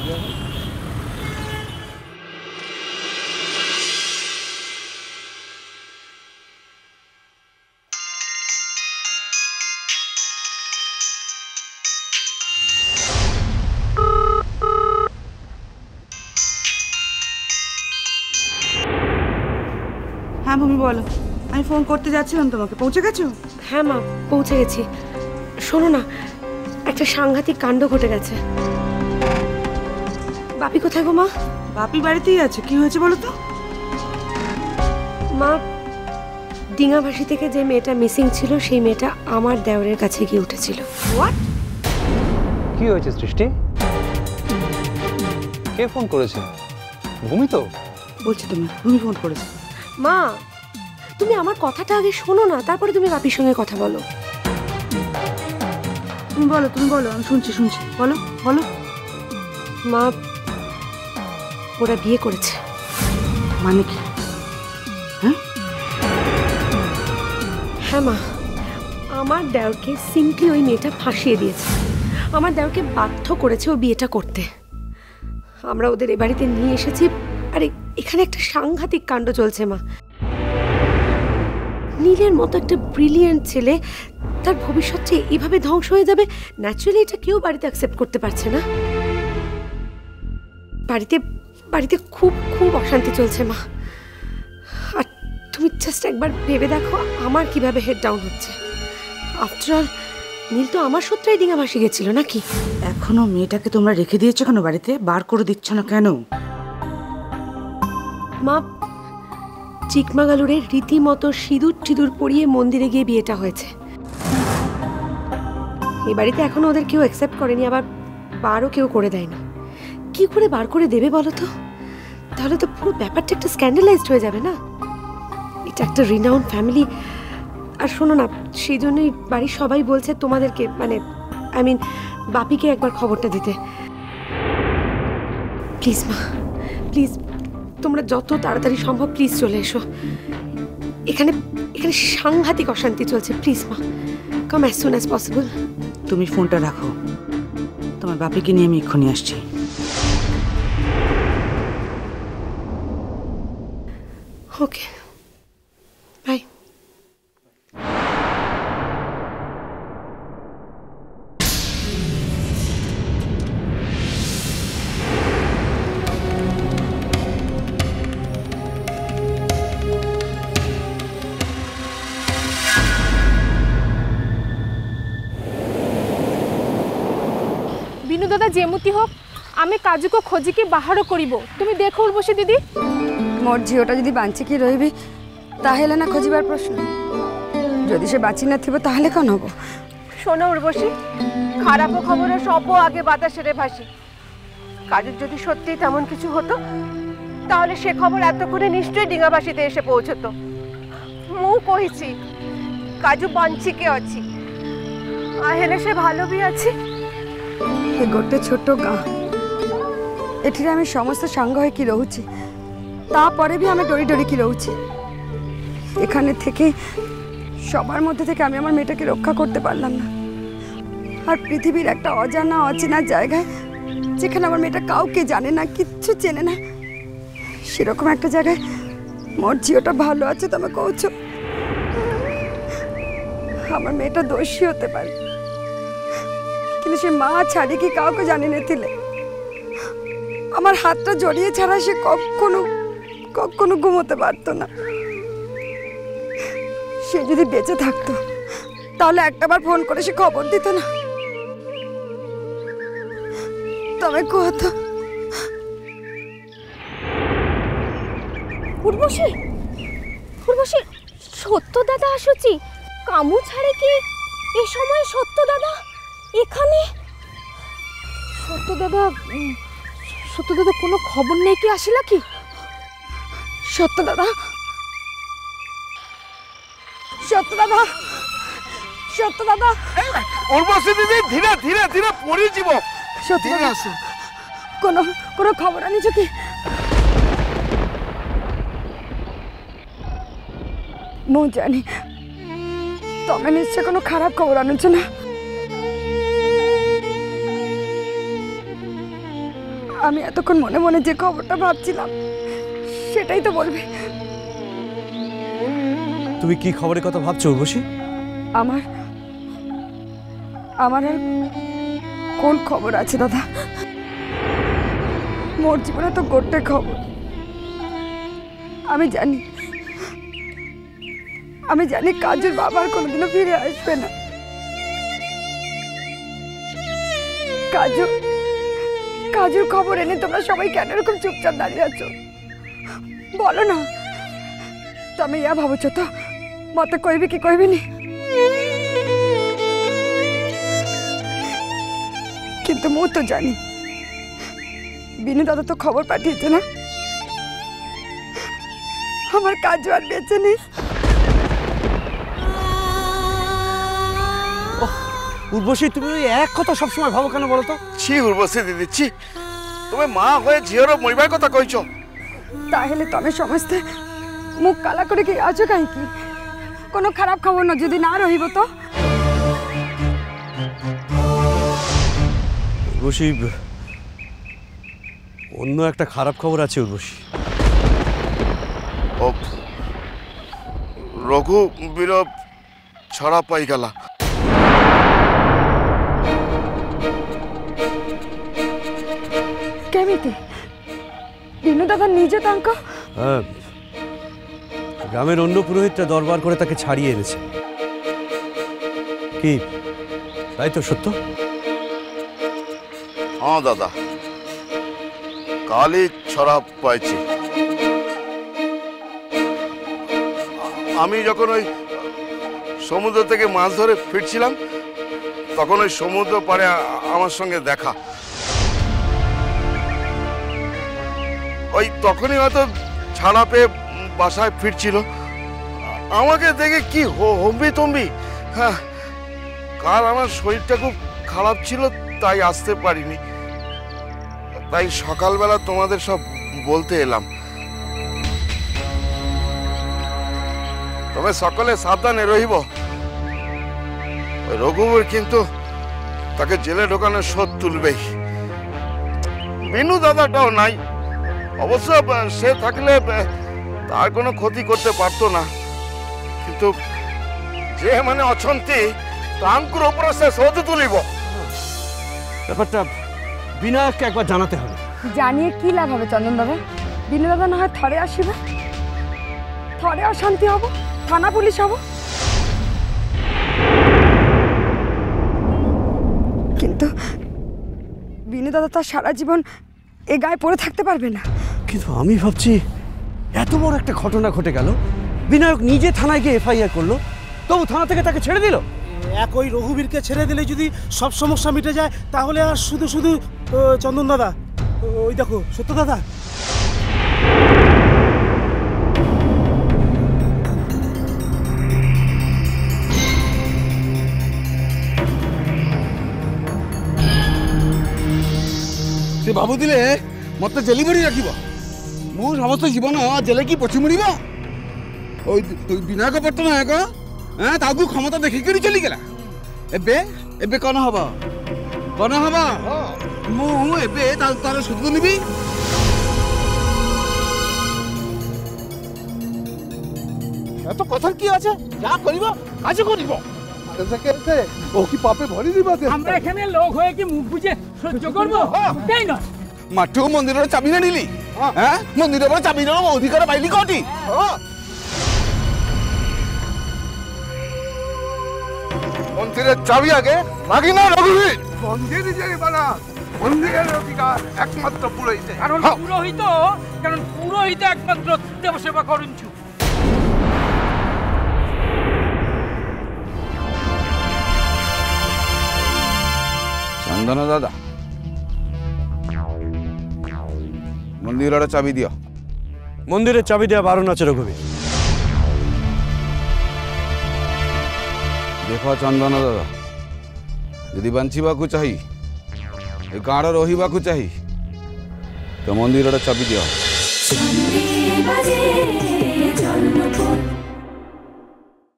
হ্যাঁ ভূমি বলো, আমি ফোন করতে যাচ্ছিলাম তোমাকে। পৌঁছে গেছো? হ্যাঁ মা, পৌঁছে গেছি। শোনো না, একটা সাংঘাতিক কাণ্ড ঘটে গেছে। বাপি কোথায় গো মা? বাপি বাড়িতেই আছে। কি হয়েছে বলো তো? মা, ডিঙাভাসি থেকে যে মেয়েটা মিসিং ছিল সেই মেয়েটা আমার দেওরের কাছে গিয়ে উঠেছিল। হোয়াট? কি হয়েছে সৃষ্টি? কে ফোন করেছে? ভূমি তো বলছি। তুমি ফোন করেছো? মা, তুমি আমার কথাটা আগে শোনো না, তারপরে তুমি বাপির সঙ্গে কথা বলো। তুমি বলো, আমি শুনছি। বলো বলো। মা, ওরা বিয়ে করেছে। মানে কি? হ্যাঁ মা, আমার দেওরকে সিম্পলি ওই মেয়েটা ফাঁসিয়ে দিয়েছে। আমার দেওরকে বাধ্য করেছে ও বিয়েটা করতে। আমরা ওদের এ বাড়িতে নিয়ে এসেছি, আর এখানে একটা সাংঘাতিক কাণ্ড চলছে মা। নীলের মতো একটা ব্রিলিয়েন্ট ছেলে, তার ভবিষ্যৎটা এইভাবে ধ্বংস হয়ে যাবে, ন্যাচুরালি এটা কেউ বাড়িতে অ্যাকসেপ্ট করতে পারছে না। বাড়িতে খুব খুব অশান্তি চলছে মা। আর তুমি জাস্ট একবার ভেবে দেখো আমার কিভাবে হেড ডাউন হচ্ছে। আফটার অল নীল তো আমার সূত্রেই ডিঙাভাসি গেছিল নাকি? এখনো মেয়েটাকে তোমরা রেখে দিয়েছো কেন বাড়িতে? বার করে দিচ্ছ না কেন? মা, চিকমাগালুরে রীতিমতো সিঁদুর পরিয়ে মন্দিরে গিয়ে বিয়েটা হয়েছে। এই বাড়িতে এখনো ওদের কেউ অ্যাকসেপ্ট করেনি, আবার বারও কেউ করে দেয় না। কি করে বার করে দেবে বলো তো? তাহলে তো পুরো ব্যাপারটা একটা স্ক্যান্ডালাইজড হয়ে যাবে না? এটা একটা রিনাউন্ড ফ্যামিলি। আর শোনো না, সেই জন্যই বাড়ির সবাই বলছে তোমাদেরকে, মানে বাপিকে একবার খবরটা দিতে। প্লিজ মা, প্লিজ, তোমরা যত তাড়াতাড়ি সম্ভব প্লিজ চলে এসো। এখানে সাংঘাতিক অশান্তি চলছে। প্লিজ মা, come as soon as possible. তুমি ফোনটা রাখো, তোমার বাপিকে নিয়ে আমি এক্ষুনি আসছি। ওকে, বাই। বিনু দাদা যেমতি হোক, আমি কাজুকে খোঁজিকে বাহারও করিব। তুমি দেখো উর্বশী দিদি, মোর ঝিওটা যদি বাঁচি কি রইবি তাহলে না খোঁজিবার প্রশ্ন। যদি সে বাঁচি না থিব তাহলে কেন হব? শোনো উর্বশী, খারাপ খবরের সবও আগে বাতাসেরে ভাসি। কাজুর যদি সত্যি তেমন কিছু হতো তাহলে সে খবর এতক্ষণে নিশ্চয়ই ডিঙাবাসীতে এসে পৌঁছতো। মু কইছি কাজু বাঞ্চিকে অছি, আহেলে সে ভালো বি আছে। ଏ ଗୋଟେ ଛୋଟ ଗାଁ, ଏଠିରେ ଆମେ ସମସ୍ତେ ସାଙ୍ଗ ହେଇକି ରହୁଛି, ତାପରେ ବି ଆମେ ଡରି ଡରିକି ରହୁছি। এখানে থেকে সবার মধ্যে থেকে আমি আমার মেয়েটাকে রক্ষা করতে পারলাম না। আর পৃথিবীর একটা অজানা অচেনা জায়গায়, যেখানে আমার মেয়েটা কাউকে জানে না, কিচ্ছু চেনে না, সেরকম একটা জায়গায় মোর ঝিওটা ভালো আছে তুমি কইছো? আমার মেয়েটা দোষী হতে পারে, কিন্তু সে মা ছাড়ি কি কাউকে জানি নথিলে। আমার হাতটা জড়িয়ে ছাড়া সে কখনো ঘুমোতে পারতো না। সে যদি বেঁচে থাকতো তাহলে একটাবার ফোন করে সে খবর দিত না? তবে কত উর্বশী, সত্য দাদা আসুচি কামু ছাড়ে কি এ সময় সত্য দাদা এখানে? সত্য দাদা কোনো খবর নেই কি আসিলা কি? সত্য দাদা উর্বশী দিদি, ধীরে ধীরে ধীরে পড়ে যাব। সত্য দাদা কোনো খবর আনিছো কি? ମୁଁ ଜାଣି ତମେ ନିଶ୍ଚୟ কোনো খারাপ খবর আনুছ না। আমি এতক্ষণ মনে মনে যে খবরটা ভাবছিলাম সেটাই তো বলবে। তুমি কি খবরের কথা ভাবছো উর্বশী? আমার আমার আর কোন খবর আছে দাদা? মোর জীবনে তো গোটে খবর। আমি জানি কাজুর বাবার কোনোদিনও ফিরে আসবে না। কাজুর খবর এনে তোমরা সবাই কেন এরকম চুপচাপ দাঁড়িয়ে আছো? বলো না, তুমি ইয়া ভাবছো তো মতে কইবি কি কইবিনি? কিন্তু মু তো জানি বিনু দাদা তো খবর পাঠিয়েছে না, আমার কাজু আর বেঁচে নেই। উর্বশী, তুমি ওই এক কথা সবসময় ভাবো কেন বলো তো? ছি উর্বশী দিদি, ছি, তুমি মা হয়ে ঝিওর মরিবার কথা কইছ। তাহলে তুমি সমস্ত মুখ কালা করে কি আছো কাহিকি? কোনো খারাপ খবর না যদি না রহিব তো? উর্বশী, অন্য একটা খারাপ খবর আছে উর্বশী। ও রঘু বীর ছড়া পাই গেলা। কেমিতি বিনু দাদা নিজে তাঙ্ক? হ্যাঁ, গ্রামের অন্য পুরোহিতরা দরবার করে তাকে ছাড়িয়ে এনেছে। কি তাই তো সত্য? হ্যাঁ দাদা, কালই ছড়া পাইছি। আমি যখন ওই সমুদ্র থেকে মাছ ধরে ফিরছিলাম তখন ওই সমুদ্র পাড়ে আমার সঙ্গে দেখা। ওই তখনই হয়তো ছাড়া পেয়ে বাসায় ফিরছিল। আমাকে দেখে কি হম্বি তম্বি। হ্যাঁ, কাল আমার শরীরটা খুব খারাপ ছিল তাই আসতে পারিনি, তাই সকালবেলা তোমাদের সব বলতে এলাম। তবে সকলে সাবধানে রহিব। রঘুবীর কিন্তু তাকে জেলে ঢোকানোর শোধ তুলবেই। বিনু দাদাটাও নাই, অবশ্য সে থাকলে তার কোনো ক্ষতি করতে পারতো না, কিন্তু যে মানে অছন্তি তাঙ্কুর উপরে সে শোধ তুলিব। ব্যাপারটা বিনায়ককে একবার জানাতে হবে। জানিয়ে কি লাভ হবে চন্দন দাদা? বিনু দাদা না হয় থরে আসিবে, থরে অশান্তি হব, থানা পুলিশ হব। কিন্তু বিনু দাদা তার সারা জীবন এ গায়ে পড়ে থাকতে পারবে না। কিন্তু আমি ভাবছি এত বড় একটা ঘটনা ঘটে গেল, বিনায়ক নিজে থানায় গিয়ে এফআইআর করলো, তবু থানা থেকে তাকে ছেড়ে দিল। এক ওই রঘুবীরকে ছেড়ে দিলে যদি সব সমস্যা মিটে যায়, তাহলে আর শুধু শুধু চন্দন দাদা, ওই দেখো সত্য দাদা, ସେ ଭାବୁଥିଲେ ମତେ ଜେଲି ଭରି ରଖିବ। ମୁଁ ସମସ୍ତ ଜୀବନ ଜେଲେ କି ପଛି ମୁଡ଼ିବ। ବିନାୟକ ପଟ୍ଟନାୟକ ତାକୁ କ୍ଷମତା ଦେଖିକରି ଚଲିଗଲା। ଏବେ ଏବେ କ'ଣ ହବ? କ'ଣ ହବ? ମୁଁ ଏବେ ତାର ସୁଧ ନେବି। এত কথা কি আছে? যা করিব কাজ করিব। ও কি পাপে ভরি দিবা? আমরা এখানে লোক হয়ে কি মুখ বুঝে সহ্য করবো? তাই না? মাঠু মন্দিরের চাবি আনিলি। হ্যাঁ, মন্দিরের চাবি নেওয়ার অধিকার পাইলি কোটি? মন্দিরের চাবি আগে লাগি না রঘুবীর। মন্দির যে বানা মন্দিরের অধিকার একমাত্র পুরোহিতে। কারণ পুরোহিত একমাত্র দেব সেবা করুনছু। চন্দন দাদা, মন্দিরের চাবি দিও। মন্দিরের চাবি দেওয়া বারণ আছে রঘুবীর। দেখ চন্দন দাদা, যদি বঞ্চিবাকু চাহি, এ গাঁড় রহিবাকু চাহি, তো মন্দিরের চাবি দিও।